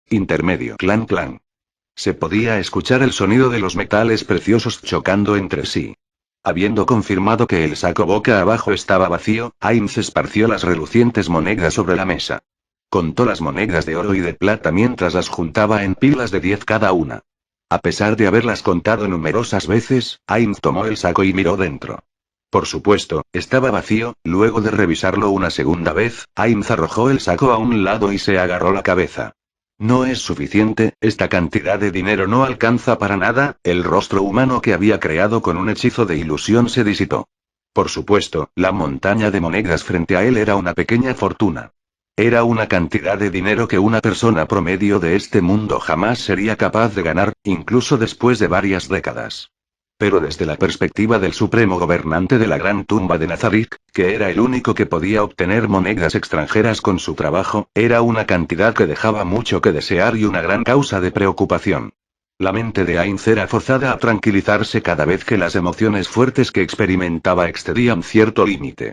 Intermedio. Clan clan. Se podía escuchar el sonido de los metales preciosos chocando entre sí. Habiendo confirmado que el saco boca abajo estaba vacío, Ains esparció las relucientes monedas sobre la mesa. Contó las monedas de oro y de plata mientras las juntaba en pilas de 10 cada una. A pesar de haberlas contado numerosas veces, Ains tomó el saco y miró dentro. Por supuesto, estaba vacío. Luego de revisarlo una segunda vez, Ains arrojó el saco a un lado y se agarró la cabeza. No es suficiente, esta cantidad de dinero no alcanza para nada. El rostro humano que había creado con un hechizo de ilusión se disipó. Por supuesto, la montaña de monedas frente a él era una pequeña fortuna. Era una cantidad de dinero que una persona promedio de este mundo jamás sería capaz de ganar, incluso después de varias décadas. Pero desde la perspectiva del supremo gobernante de la gran tumba de Nazarik, que era el único que podía obtener monedas extranjeras con su trabajo, era una cantidad que dejaba mucho que desear y una gran causa de preocupación. La mente de Ainz era forzada a tranquilizarse cada vez que las emociones fuertes que experimentaba excedían cierto límite.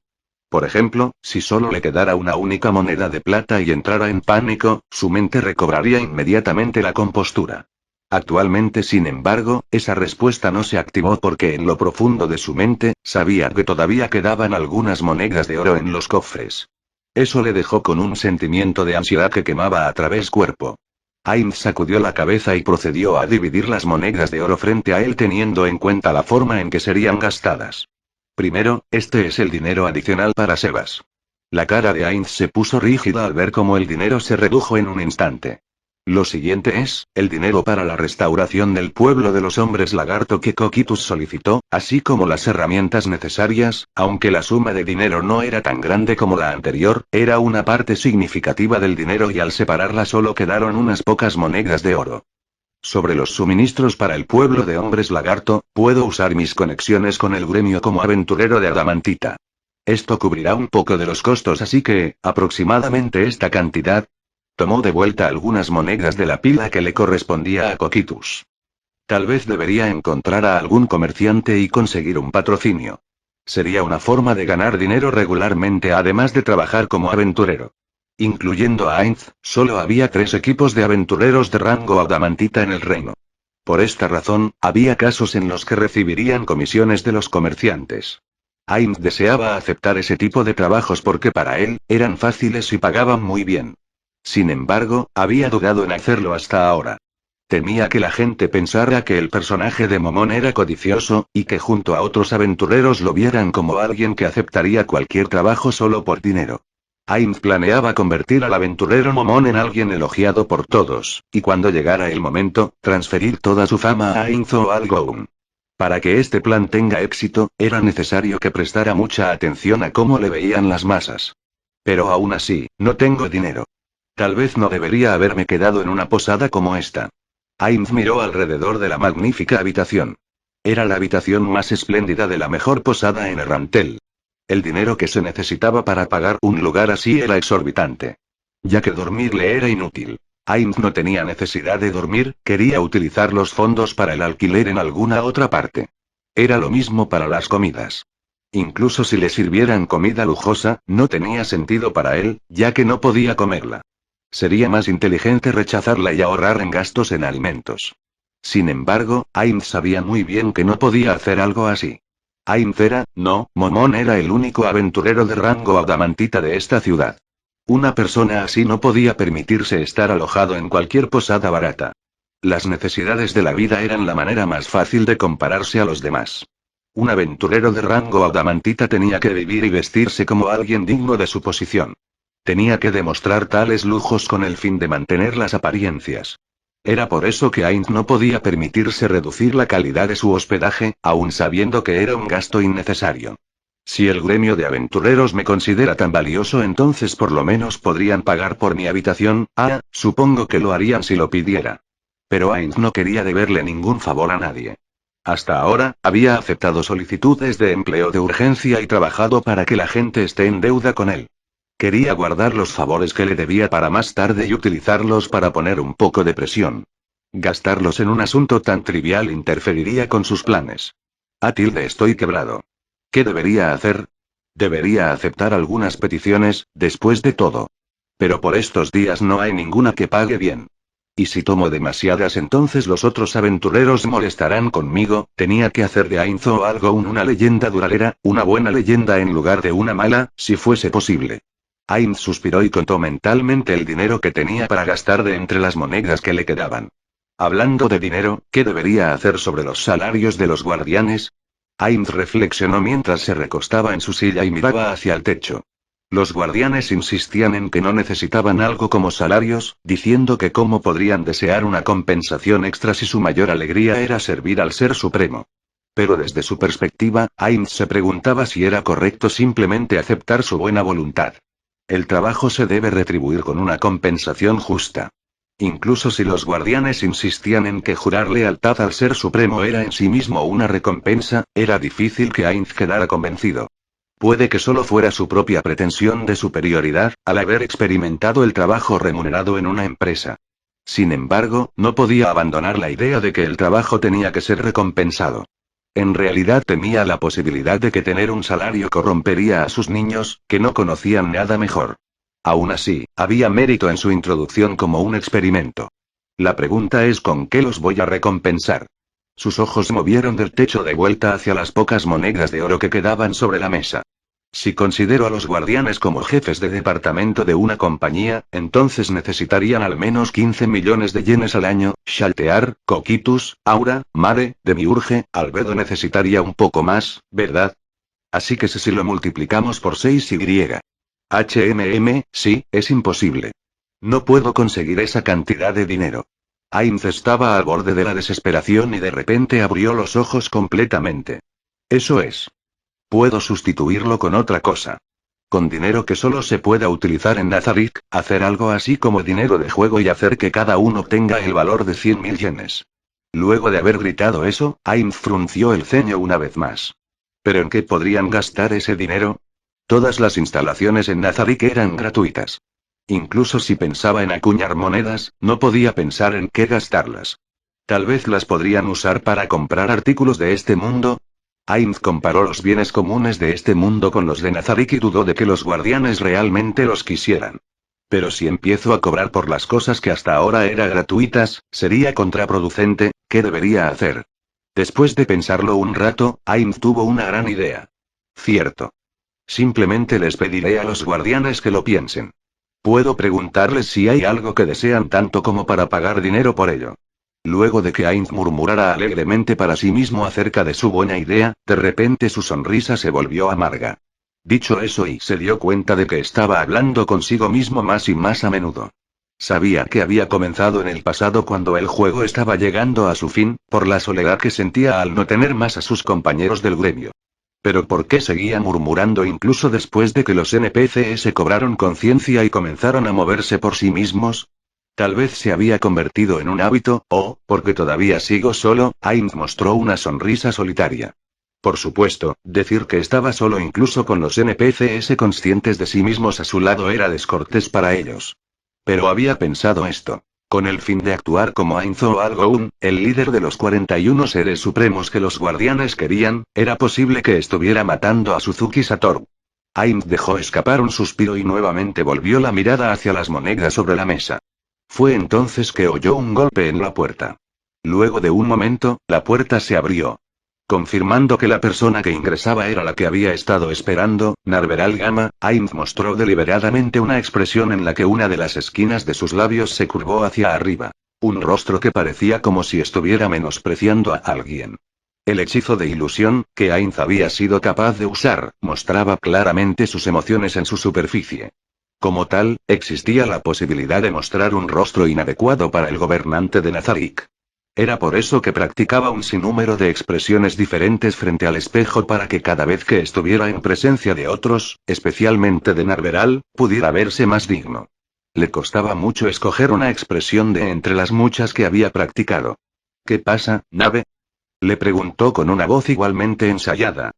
Por ejemplo, si solo le quedara una única moneda de plata y entrara en pánico, su mente recobraría inmediatamente la compostura. Actualmente, sin embargo, esa respuesta no se activó porque en lo profundo de su mente, sabía que todavía quedaban algunas monedas de oro en los cofres. Eso le dejó con un sentimiento de ansiedad que quemaba a través cuerpo. Ainz sacudió la cabeza y procedió a dividir las monedas de oro frente a él teniendo en cuenta la forma en que serían gastadas. Primero, este es el dinero adicional para Sebas. La cara de Ainz se puso rígida al ver cómo el dinero se redujo en un instante. Lo siguiente es, el dinero para la restauración del pueblo de los hombres lagarto que Coquitus solicitó, así como las herramientas necesarias. Aunque la suma de dinero no era tan grande como la anterior, era una parte significativa del dinero y al separarla solo quedaron unas pocas monedas de oro. Sobre los suministros para el pueblo de hombres lagarto, puedo usar mis conexiones con el gremio como aventurero de adamantita. Esto cubrirá un poco de los costos, así que, aproximadamente esta cantidad. Tomó de vuelta algunas monedas de la pila que le correspondía a Coquitus. Tal vez debería encontrar a algún comerciante y conseguir un patrocinio. Sería una forma de ganar dinero regularmente además de trabajar como aventurero. Incluyendo a Ainz, solo había 3 equipos de aventureros de rango adamantita en el reino. Por esta razón, había casos en los que recibirían comisiones de los comerciantes. Ainz deseaba aceptar ese tipo de trabajos porque para él, eran fáciles y pagaban muy bien. Sin embargo, había dudado en hacerlo hasta ahora. Temía que la gente pensara que el personaje de Momón era codicioso, y que junto a otros aventureros lo vieran como alguien que aceptaría cualquier trabajo solo por dinero. Ainz planeaba convertir al aventurero Momón en alguien elogiado por todos, y cuando llegara el momento, transferir toda su fama a Ainz o al Goun. Para que este plan tenga éxito, era necesario que prestara mucha atención a cómo le veían las masas. Pero aún así, no tengo dinero. Tal vez no debería haberme quedado en una posada como esta. Ainz miró alrededor de la magnífica habitación. Era la habitación más espléndida de la mejor posada en Errantel. El dinero que se necesitaba para pagar un lugar así era exorbitante. Ya que dormir le era inútil. Ainz no tenía necesidad de dormir, quería utilizar los fondos para el alquiler en alguna otra parte. Era lo mismo para las comidas. Incluso si le sirvieran comida lujosa, no tenía sentido para él, ya que no podía comerla. Sería más inteligente rechazarla y ahorrar en gastos en alimentos. Sin embargo, Ainz sabía muy bien que no podía hacer algo así. Ainz era, no, Momón era el único aventurero de rango adamantita de esta ciudad. Una persona así no podía permitirse estar alojado en cualquier posada barata. Las necesidades de la vida eran la manera más fácil de compararse a los demás. Un aventurero de rango adamantita tenía que vivir y vestirse como alguien digno de su posición. Tenía que demostrar tales lujos con el fin de mantener las apariencias. Era por eso que Ainz no podía permitirse reducir la calidad de su hospedaje, aun sabiendo que era un gasto innecesario. Si el gremio de aventureros me considera tan valioso, entonces por lo menos podrían pagar por mi habitación. Supongo que lo harían si lo pidiera. Pero Ainz no quería deberle ningún favor a nadie. Hasta ahora, había aceptado solicitudes de empleo de urgencia y trabajado para que la gente esté en deuda con él. Quería guardar los favores que le debía para más tarde y utilizarlos para poner un poco de presión. Gastarlos en un asunto tan trivial interferiría con sus planes. Estoy quebrado. ¿Qué debería hacer? Debería aceptar algunas peticiones, después de todo. Pero por estos días no hay ninguna que pague bien. Y si tomo demasiadas, entonces los otros aventureros molestarán conmigo. Tenía que hacer de Ainzo algo una leyenda duradera, una buena leyenda en lugar de una mala, si fuese posible. Ainz suspiró y contó mentalmente el dinero que tenía para gastar de entre las monedas que le quedaban. Hablando de dinero, ¿qué debería hacer sobre los salarios de los guardianes? Ainz reflexionó mientras se recostaba en su silla y miraba hacia el techo. Los guardianes insistían en que no necesitaban algo como salarios, diciendo que cómo podrían desear una compensación extra si su mayor alegría era servir al Ser Supremo. Pero desde su perspectiva, Ainz se preguntaba si era correcto simplemente aceptar su buena voluntad. El trabajo se debe retribuir con una compensación justa. Incluso si los guardianes insistían en que jurar lealtad al Ser Supremo era en sí mismo una recompensa, era difícil que Ainz quedara convencido. Puede que solo fuera su propia pretensión de superioridad, al haber experimentado el trabajo remunerado en una empresa. Sin embargo, no podía abandonar la idea de que el trabajo tenía que ser recompensado. En realidad temía la posibilidad de que tener un salario corrompería a sus niños, que no conocían nada mejor. Aún así, había mérito en su introducción como un experimento. La pregunta es ¿con qué los voy a recompensar? Sus ojos movieron del techo de vuelta hacia las pocas monedas de oro que quedaban sobre la mesa. Si considero a los guardianes como jefes de departamento de una compañía, entonces necesitarían al menos 15 millones de yenes al año. Shaltear, Coquitus, Aura, Mare, Demiurge, Albedo necesitaría un poco más, ¿verdad? Así que si lo multiplicamos por 6y. Sí, es imposible. No puedo conseguir esa cantidad de dinero. Ainz estaba al borde de la desesperación y de repente abrió los ojos completamente. Eso es. Puedo sustituirlo con otra cosa. Con dinero que solo se pueda utilizar en Nazarick, hacer algo así como dinero de juego y hacer que cada uno tenga el valor de 100.000 yenes. Luego de haber gritado eso, Ainz frunció el ceño una vez más. ¿Pero en qué podrían gastar ese dinero? Todas las instalaciones en Nazarick eran gratuitas. Incluso si pensaba en acuñar monedas, no podía pensar en qué gastarlas. Tal vez las podrían usar para comprar artículos de este mundo. Ainz comparó los bienes comunes de este mundo con los de Nazarick y dudó de que los guardianes realmente los quisieran. Pero si empiezo a cobrar por las cosas que hasta ahora eran gratuitas, sería contraproducente. ¿Qué debería hacer? Después de pensarlo un rato, Ainz tuvo una gran idea. Cierto. Simplemente les pediré a los guardianes que lo piensen. Puedo preguntarles si hay algo que desean tanto como para pagar dinero por ello. Luego de que Ainz murmurara alegremente para sí mismo acerca de su buena idea, de repente su sonrisa se volvió amarga. Dicho eso, y se dio cuenta de que estaba hablando consigo mismo más y más a menudo. Sabía que había comenzado en el pasado cuando el juego estaba llegando a su fin, por la soledad que sentía al no tener más a sus compañeros del gremio. Pero ¿por qué seguía murmurando incluso después de que los NPCs cobraron conciencia y comenzaron a moverse por sí mismos? Tal vez se había convertido en un hábito, o, porque todavía sigo solo. Ainz mostró una sonrisa solitaria. Por supuesto, decir que estaba solo incluso con los NPCs conscientes de sí mismos a su lado era descortés para ellos. Pero había pensado esto. Con el fin de actuar como Ainzo Algoun, el líder de los 41 seres supremos que los guardianes querían, era posible que estuviera matando a Suzuki Satoru. Ainz dejó escapar un suspiro y nuevamente volvió la mirada hacia las monedas sobre la mesa. Fue entonces que oyó un golpe en la puerta. Luego de un momento, la puerta se abrió. Confirmando que la persona que ingresaba era la que había estado esperando, Narveral Gama, Ainz mostró deliberadamente una expresión en la que una de las esquinas de sus labios se curvó hacia arriba. Un rostro que parecía como si estuviera menospreciando a alguien. El hechizo de ilusión, que Ainz había sido capaz de usar, mostraba claramente sus emociones en su superficie. Como tal, existía la posibilidad de mostrar un rostro inadecuado para el gobernante de Nazarick. Era por eso que practicaba un sinnúmero de expresiones diferentes frente al espejo para que cada vez que estuviera en presencia de otros, especialmente de Narveral, pudiera verse más digno. Le costaba mucho escoger una expresión de entre las muchas que había practicado. ¿Qué pasa, nave? Le preguntó con una voz igualmente ensayada.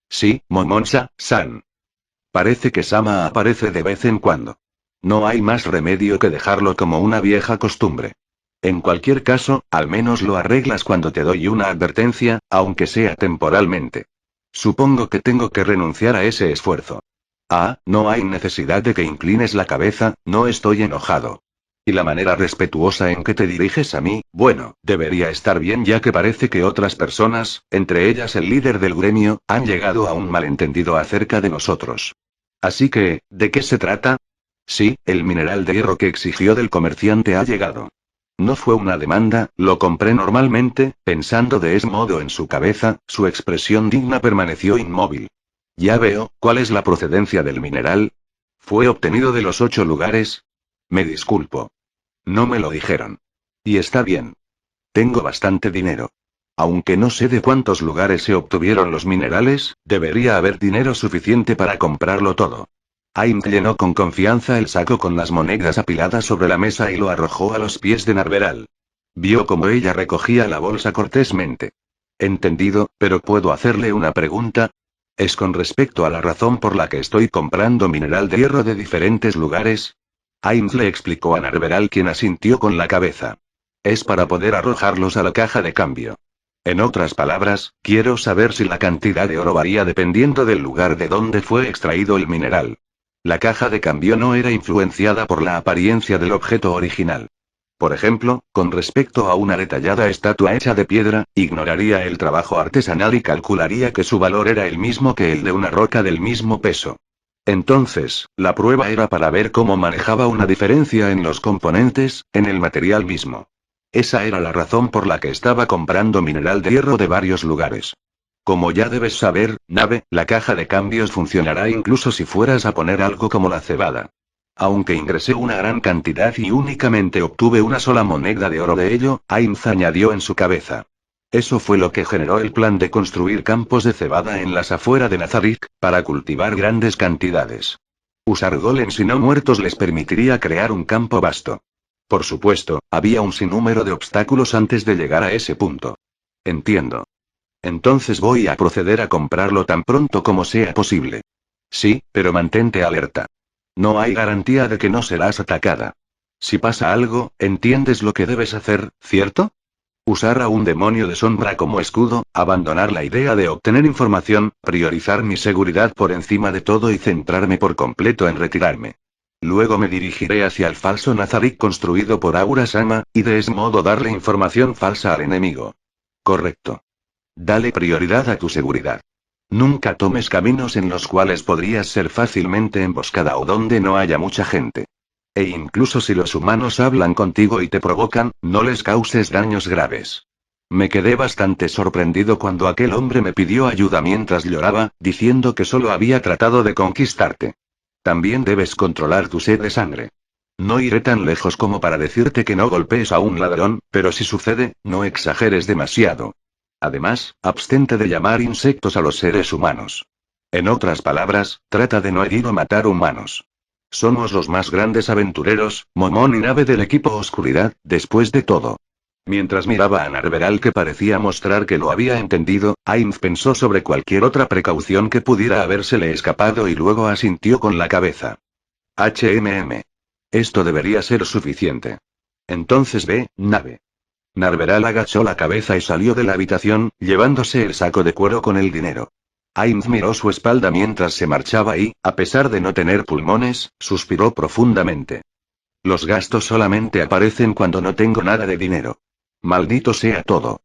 Sí, Momonsa-san. Parece que Sama aparece de vez en cuando. No hay más remedio que dejarlo como una vieja costumbre. En cualquier caso, al menos lo arreglas cuando te doy una advertencia, aunque sea temporalmente. Supongo que tengo que renunciar a ese esfuerzo. Ah, no hay necesidad de que inclines la cabeza, no estoy enojado. Y la manera respetuosa en que te diriges a mí, bueno, debería estar bien ya que parece que otras personas, entre ellas el líder del gremio, han llegado a un malentendido acerca de nosotros. Así que, ¿de qué se trata? Sí, el mineral de hierro que exigió del comerciante ha llegado. No fue una demanda, lo compré normalmente, pensando de ese modo en su cabeza, su expresión digna permaneció inmóvil. Ya veo, ¿cuál es la procedencia del mineral? ¿Fue obtenido de los 8 lugares? Me disculpo. No me lo dijeron. Y está bien. Tengo bastante dinero. Aunque no sé de cuántos lugares se obtuvieron los minerales, debería haber dinero suficiente para comprarlo todo. Aim llenó con confianza el saco con las monedas apiladas sobre la mesa y lo arrojó a los pies de Narveral. Vio cómo ella recogía la bolsa cortésmente. Entendido, pero ¿puedo hacerle una pregunta? ¿Es con respecto a la razón por la que estoy comprando mineral de hierro de diferentes lugares? Ains le explicó a Narveral, quien asintió con la cabeza. Es para poder arrojarlos a la caja de cambio. En otras palabras, quiero saber si la cantidad de oro varía dependiendo del lugar de donde fue extraído el mineral. La caja de cambio no era influenciada por la apariencia del objeto original. Por ejemplo, con respecto a una detallada estatua hecha de piedra, ignoraría el trabajo artesanal y calcularía que su valor era el mismo que el de una roca del mismo peso. Entonces, la prueba era para ver cómo manejaba una diferencia en los componentes, en el material mismo. Esa era la razón por la que estaba comprando mineral de hierro de varios lugares. Como ya debes saber, nave, la caja de cambios funcionará incluso si fueras a poner algo como la cebada. Aunque ingresé una gran cantidad y únicamente obtuve una sola moneda de oro de ello, Ainz añadió en su cabeza. Eso fue lo que generó el plan de construir campos de cebada en las afueras de Nazarick, para cultivar grandes cantidades. Usar golems y no muertos les permitiría crear un campo vasto. Por supuesto, había un sinnúmero de obstáculos antes de llegar a ese punto. Entiendo. Entonces voy a proceder a comprarlo tan pronto como sea posible. Sí, pero mantente alerta. No hay garantía de que no serás atacada. Si pasa algo, entiendes lo que debes hacer, ¿cierto? Usar a un demonio de sombra como escudo, abandonar la idea de obtener información, priorizar mi seguridad por encima de todo y centrarme por completo en retirarme. Luego me dirigiré hacia el falso Nazarick construido por Aura Sama, y de ese modo darle información falsa al enemigo. Correcto. Dale prioridad a tu seguridad. Nunca tomes caminos en los cuales podrías ser fácilmente emboscada o donde no haya mucha gente. E incluso si los humanos hablan contigo y te provocan, no les causes daños graves. Me quedé bastante sorprendido cuando aquel hombre me pidió ayuda mientras lloraba, diciendo que solo había tratado de conquistarte. También debes controlar tu sed de sangre. No iré tan lejos como para decirte que no golpees a un ladrón, pero si sucede, no exageres demasiado. Además, abstente de llamar insectos a los seres humanos. En otras palabras, trata de no herir o matar humanos. Somos los más grandes aventureros, Momón y nave del equipo Oscuridad, después de todo. Mientras miraba a Narveral, que parecía mostrar que lo había entendido, Ainz pensó sobre cualquier otra precaución que pudiera habérsele escapado y luego asintió con la cabeza. Esto debería ser suficiente. Entonces ve, nave. Narveral agachó la cabeza y salió de la habitación, llevándose el saco de cuero con el dinero. Ainz miró su espalda mientras se marchaba y, a pesar de no tener pulmones, suspiró profundamente. Los gastos solamente aparecen cuando no tengo nada de dinero. Maldito sea todo.